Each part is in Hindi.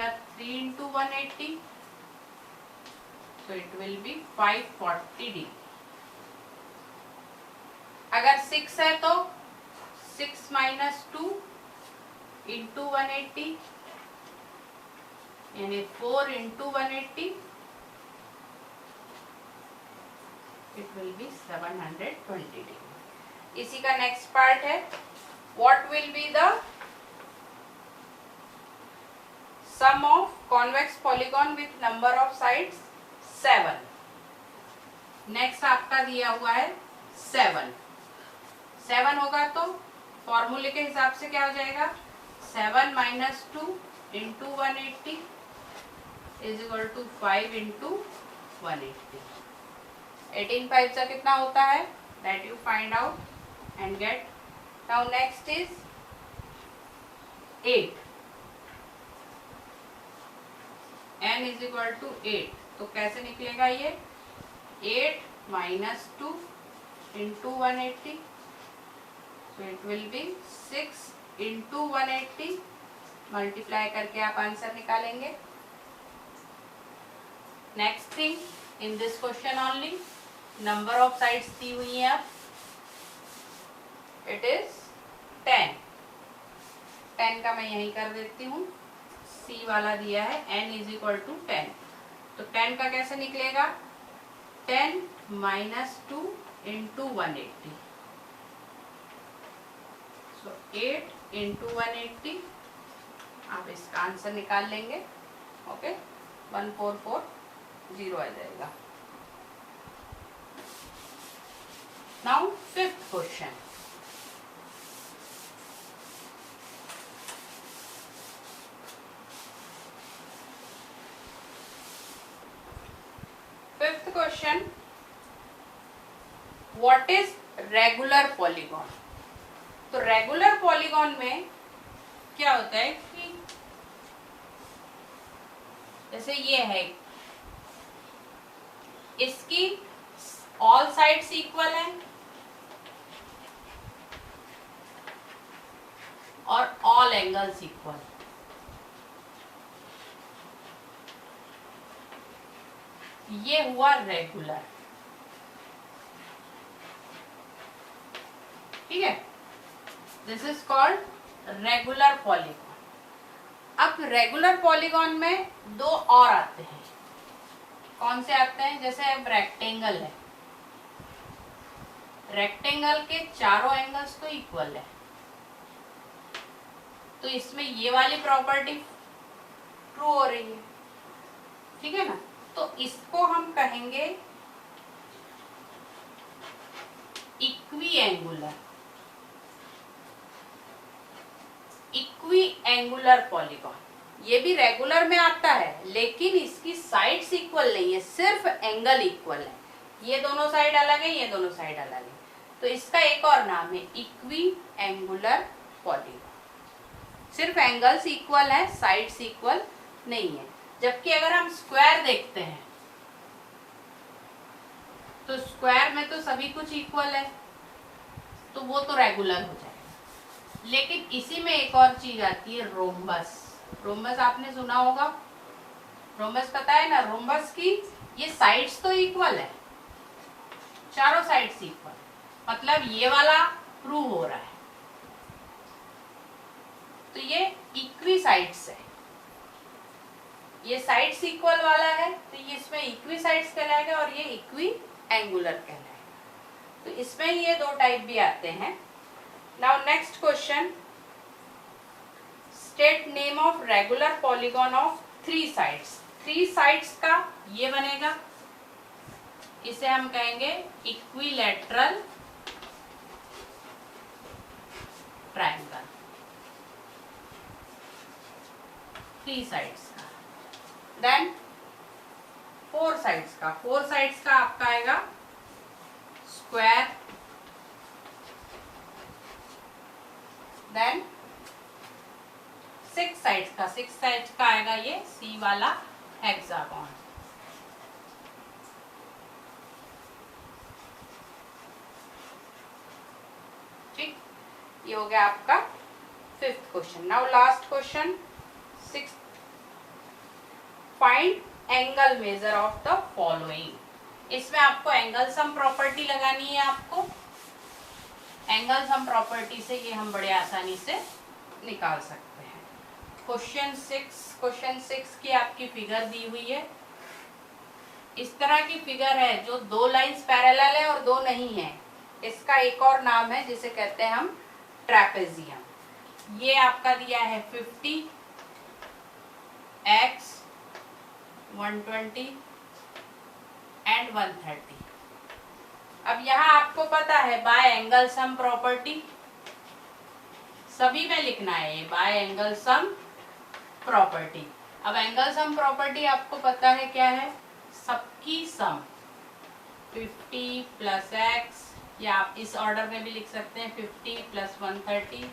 मतलब 3 into 180, so it will be 540 degree. अगर 6 है तो 6 minus 2 into 180 यानी 4 into 180, it will be 720 degree. इसी का नेक्स्ट पार्ट है, what will be the sum of convex polygon with number of sides 7. Next आपका दिया हुआ है 7 होगा तो फॉर्मूले के हिसाब से क्या हो जाएगा, 7 minus 2 into 180 is equal to 5 into 180. 18 5 का कितना होता है, that you find out and get. Now next is 8. n is equal to 8, तो कैसे निकलेगा ये, 8 minus 2 into 180, so it will be 6 into 180, multiply करके आप आंसर निकालेंगे. Next thing, in this question only number of sides दी हुई है, अब इट इज 10 का मैं यही कर देती हूँ, सी वाला दिया है n इज इक्वल टू 10, तो 10 का कैसे निकलेगा, 10 minus 2 into 180, so 8 into 180, आप इसका आंसर निकाल लेंगे. ओके, 1440 आ जाएगा. Now fifth question. Fifth question, what is regular polygon. तो रेगुलर पॉलीगॉन में क्या होता है कि जैसे ये है, इसकी ऑल साइड्स इक्वल है और ऑल एंगल्स इक्वल. ये हुआ रेगुलर. ठीक है, this is called regular polygon. अब रेगुलर पॉलीगॉन में दो और आते हैं. कौन से आते हैं, जैसे अब रेक्टेंगल है, रेक्टेंगल के चारों एंगल्स तो इक्वल है, तो इसमें ये वाली प्रॉपर्टी ट्रू हो रही है. ठीक है ना, तो इसको हम कहेंगे equi angular. Equi angular polygon. ये भी रेगुलर में आता है, लेकिन इसकी साइड्स इक्वल नहीं है, सिर्फ एंगल इक्वल है. ये दोनों साइड अलग है, ये दोनों साइड अलग है, तो इसका एक और नाम है इक्वी एंगुलर पॉलीगॉन. सिर्फ एंगल्स इक्वल है, साइड्स इक्वल नहीं है. जबकि अगर हम स्क्वायर देखते हैं तो स्क्वायर में तो सभी कुछ इक्वल है, तो वो तो रेगुलर हो जाएगा. लेकिन इसी में एक और चीज आती है, रोम्बस. रोम्बस आपने सुना होगा, रोम्बस पता है ना, रोम्बस की ये साइड्स तो इक्वल है, चारों साइड्स इक्वल, मतलब ये वाला प्रूव हो रहा है, तो ये इक्वी साइड्स है. ये साइड्स इक्वल वाला है, तो ये इसमें इक्वी साइड्स कहलाएगा और ये इक्वी एंगुलर कहलाएगा. तो इसमें ये दो टाइप भी आते हैं. Now next question, state name of regular polygon of 3 sides. 3 sides का ये बनेगा, इसे हम कहेंगे इक्विलैटरल ट्रायंगल. 3 साइड्स का. देन 4 साइड्स का. 4 साइड्स का आपका आएगा स्क्वायर. देन 6 साइड्स का. 6 साइड्स का आएगा ये सी वाला हेक्सागोन. ठीक, ये हो गया आपका fifth question. Now last question, find angle measure of the following. इसमें आपको एंगल सम प्रॉपर्टी लगानी है। आपको एंगल सम प्रॉपर्टी से ये हम बड़े आसानी से निकाल सकते हैं। क्वेश्चन 6 की आपकी फिगर दी हुई है। इस तरह की फिगर है जो दो लाइंस पैरेलल है और दो नहीं है। इसका एक और नाम है जिसे कहते हैं हम ट्रेपेजियम। ये आपका दिया है 50 x 120 एंड 130। अब यहाँ आपको पता है बाय एंगल सम प्रॉपर्टी, सभी में लिखना है ये बाय एंगल सम प्रॉपर्टी। अब एंगल सम प्रॉपर्टी आपको पता है क्या है, सबकी सम 50 प्लस एक्स, या आप इस ऑर्डर में भी लिख सकते हैं 50 plus 130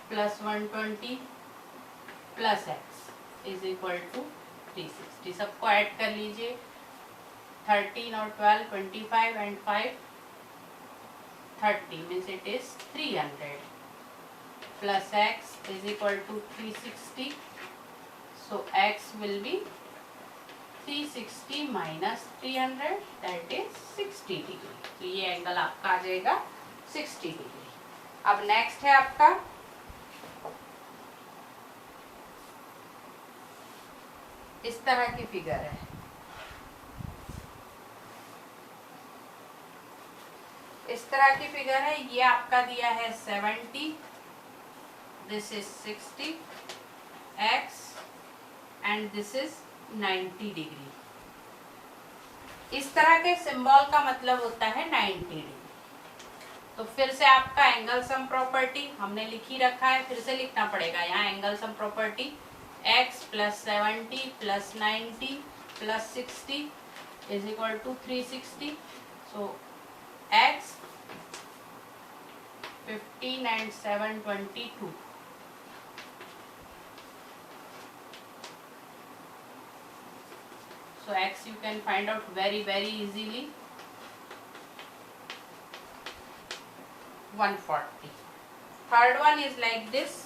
plus 120 plus X is equal to 360। सबको ऐड कर लीजिए, 13 और 12 25 and 5 30 means it is 300 plus x is equal to 360. So x will be 360 minus 300, that is 60 degree. तो ये एंगल आपका आ जाएगा 60 डिग्री। अब नेक्स्ट है आपका इस तरह की फिगर है। इस तरह की फिगर है, ये आपका दिया है 70, this is 60 x and this is 90 degree. इस तरह के सिंबल का मतलब होता है 90 डिग्री। तो फिर से आपका एंगल सम प्रॉपर्टी हमने लिख ही रखा है, फिर से लिखना पड़ेगा यहाँ angle sum property x plus 70 plus 90 plus 60 is equal to 360। So x 15 and 7 22। So x you can find out very easily, 140। Third one is like this,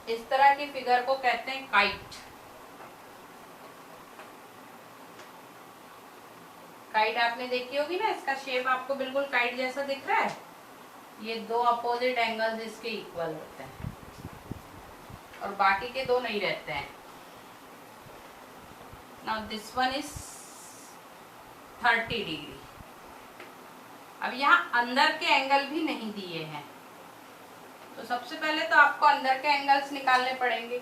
इस तरह की फिगर को कहते हैं काइट। काइट आपने देखी होगी ना, इसका शेप आपको बिल्कुल काइट जैसा दिख रहा है। ये दो अपोजिट एंगल्स इसके इक्वल होते हैं और बाकी के दो नहीं रहते हैं। Now this one is 30 degree. अब यहाँ अंदर के एंगल भी नहीं दिए हैं, तो सबसे पहले तो आपको अंदर के एंगल्स निकालने पड़ेंगे।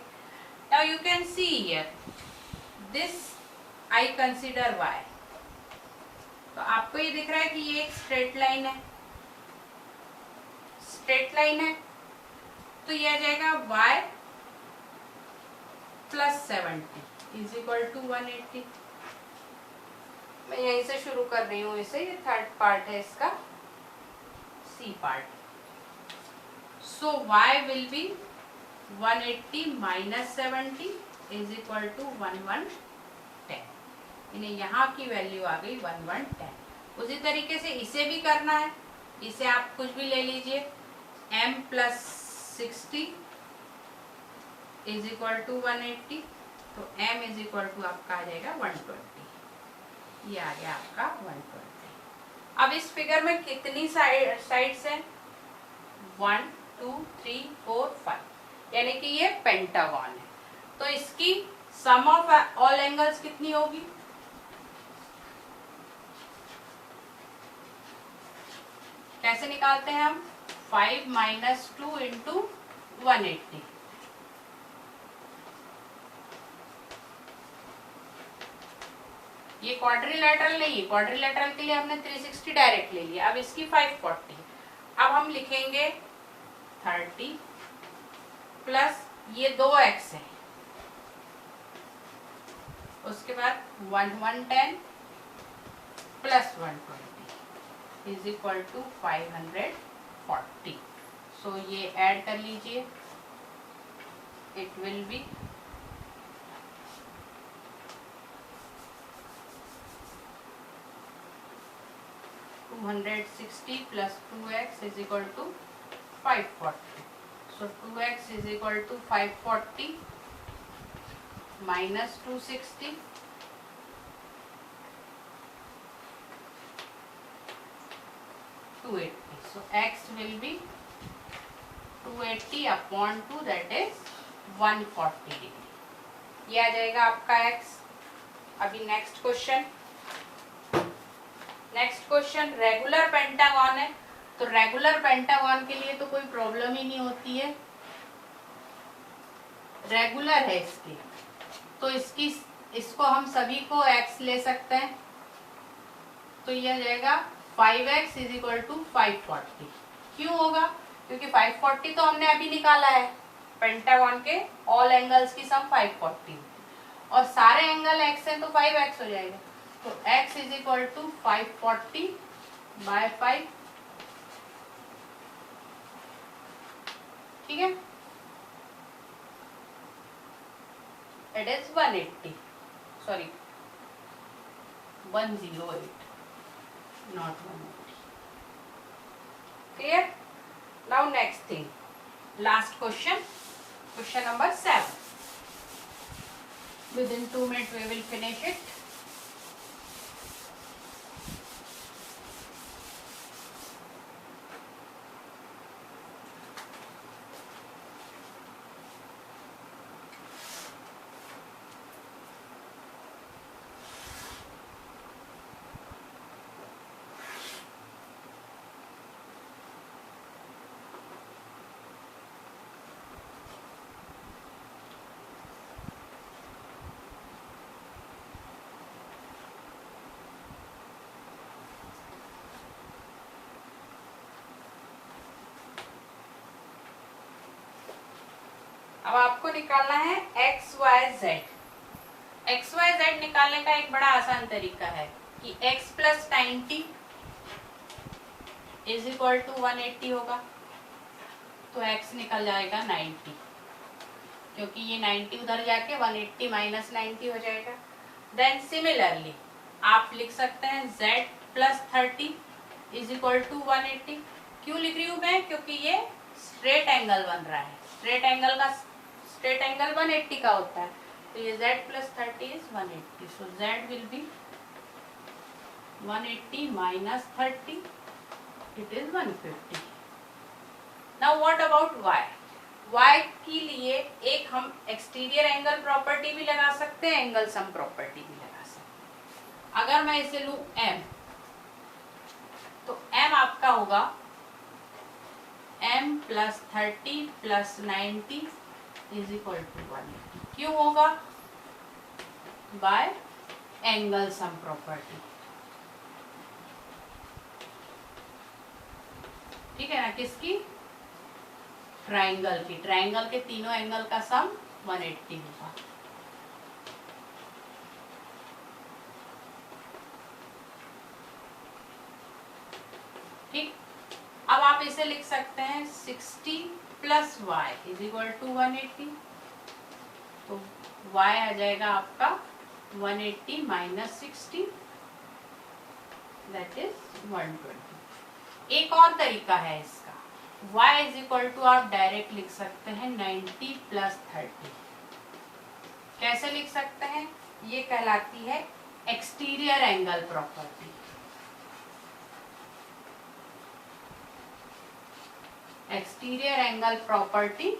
Now you can see here this I consider y। तो आपको ये दिख रहा है कि ये एक स्ट्रेट लाइन है, स्ट्रेट लाइन है, तो ये आ जाएगा y plus 70 is equal to 180। मैं यहीं से शुरू कर रही हूँ इसे, ये थर्ड पार्ट है इसका, C part. So y will be 180 minus 70 is equal to 1110। इन्हें यहाँ की वैल्यू आ गई 1110। उसी तरीके से इसे भी करना है, इसे आप कुछ भी ले लीजिए, m plus 60 is equal to 180। तो m इज इक्वल टू आपका आ जाएगा 120। ये आ गया आपका 120। अब इस फिगर में कितनी साइड्स हैं, 1 2 3 4 5, यानी कि ये पेंटागन है। तो इसकी सम ऑफ ऑल एंगल्स कितनी होगी, कैसे निकालते हैं हम, 5 माइनस 2 इंटू 180। ये क्वाड्रिलेटरल नहीं है, क्वाड्रिलेटरल के लिए हमने 360 डायरेक्ट ले लिया। अब इसकी 540। अब हम लिखेंगे 30 प्लस ये 2x है, उसके बाद 110 प्लस 120 इज इक्वल टू 540। सो ये ऐड कर लीजिए, it will be 2 260 plus 2x is equal to 540. So 2x is equal to 540 minus 260. So x will be 280 upon 2, that is 140 degree. ये आ जाएगा आपका x. अभी नेक्स्ट क्वेश्चन रेगुलर पेंटागन है. तो रेगुलर पेंटागन के लिए तो कोई प्रॉब्लम ही नहीं होती है, रेगुलर है इसकी, तो इसको हम सभी को x ले सकते हैं. तो ये आ जाएगा 5x इज इक्वल टू 540. क्यों होगा? क्योंकि 540 तो हमने अभी निकाला है. पेंटागन के ऑल एंगल्स की सम 540 और सारे एंगल x हैं तो 5x हो जाएगा. तो x is equal to 540 by 5. ठीक है, it is 180, sorry 108, not 180. Clear? Now next thing, last question number 7. Within 2 minutes we will finish it. अब आपको निकालना है X Y Z. X Y Z निकालने का एक बड़ा आसान तरीका है कि x plus 90 is equal to 180 होगा. तो x निकल जाएगा 90, क्योंकि ये 90 उधर जाके 180 माइनस 90 हो जाएगा. देन सिमिलरली आप लिख सकते हैं z plus 30 is equal to 180. क्यों लिख रही हूँ मैं? क्योंकि ये स्ट्रेट एंगल बन रहा है. स्ट्रेट एंगल 180 का होता है. तो ये z plus 30 is 180. So z will be 180 minus 30, it is 150. Now what about y? y के लिए एक हम एक्सटीरियर एंगल प्रॉपर्टी भी लगा सकते हैं, एंगल सम प्रॉपर्टी भी लगा सकते हैं. अगर मैं इसे लूं m, तो m आपका होगा m plus 30 plus 90 is equal to 180. क्यों होगा? By angle sum property. ठीक है ना? किसकी? ट्राइंगल की. ट्राइंगल के तीनों एंगल का सम 180 होगा. ठीक, अब आप इसे लिख सकते हैं 60 plus Y is equal to 180. तो y आ जाएगा आपका 180 माइनस 60, दैट इज 120. एक और तरीका है इसका. y इज इक्वल टू आप डायरेक्ट लिख सकते हैं 90 प्लस 30. कैसे लिख सकते हैं? ये कहलाती है exterior angle property. Exterior angle property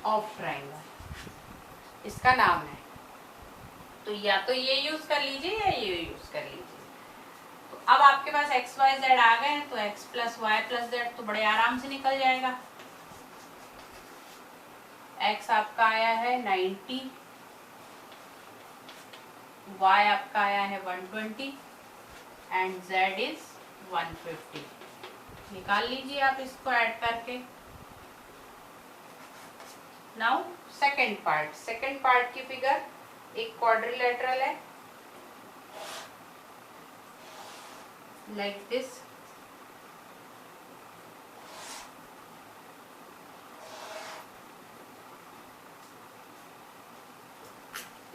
of triangle इसका नाम है. तो या तो ये यूज कर लीजिए या ये यूज कर लीजिए. तो अब आपके पास एक्स वाई जेड आ गए हैं, तो X plus Y plus Z तो बड़े आराम से निकल जाएगा. एक्स आपका आया है 90, वाई आपका आया है 120 एंड जेड इज 150. निकाल लीजिए आप इसको ऐड करके. नाउ सेकेंड पार्ट की फिगर एक क्वाड्रिलेटरल है लाइक दिस.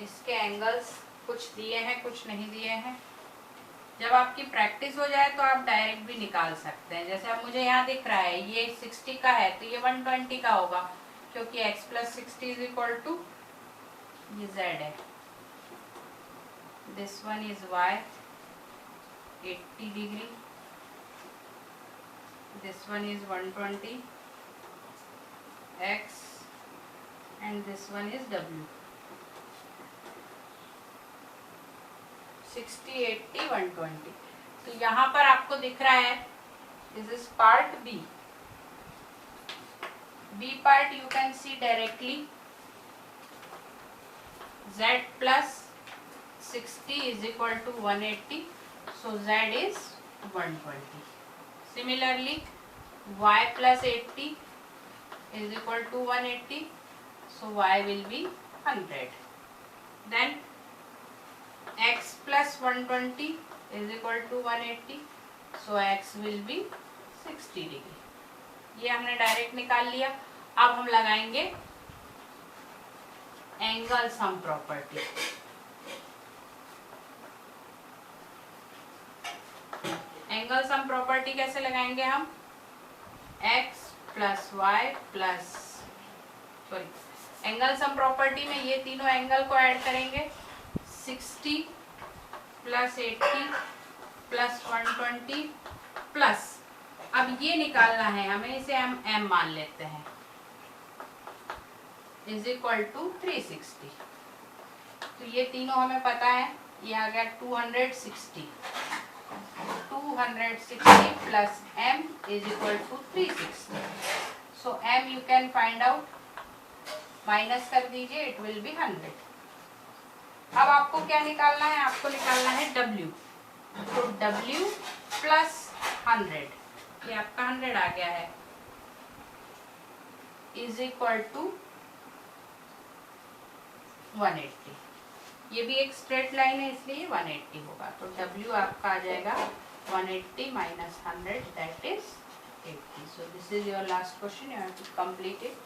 इसके एंगल्स कुछ दिए हैं कुछ नहीं दिए हैं. जब आपकी प्रैक्टिस हो जाए तो आप डायरेक्ट भी निकाल सकते हैं। जैसे अब मुझे यहाँ दिख रहा है ये 60 का है तो ये 120 का होगा, क्योंकि x plus 60 is equal to ये z है, this one is y 80 degree, this one is 120 x and this one is w, 60 80 120। तो यहाँ पर आपको दिख रहा है this is part B. B part you can see directly z plus 60 is equal to 180, so z is 120. Similarly, y plus 80 is equal to 180, so y will be 100. Then x plus 120 is equal to 180, so x will be 60 degree. ये हमने डायरेक्ट निकाल लिया। अब हम लगाएंगे angle sum property. Angle sum property कैसे लगाएंगे हम? x plus Y plus angle sum property में ये तीनों एंगल को ऐड करेंगे, 60 प्लस 80 प्लस 120 प्लस, अब ये निकालना है हमें, इसे हम m मान लेते हैं, इज इक्वल टू 360। तो ये तीनों हमें पता है, ये आ गया 260 plus m is equal to 360। So m you can find out, minus कर दीजिए, इट विल बी 100। अब आपको क्या निकालना है? आपको निकालना है w। तो w प्लस 100, ये आपका 100 आ गया है, इज इक्वल टू 180। ये भी एक स्ट्रेट लाइन है इसलिए 180 होगा। तो w आपका आ जाएगा 180 minus 100, that is 80. So this is your last question, you have to complete it.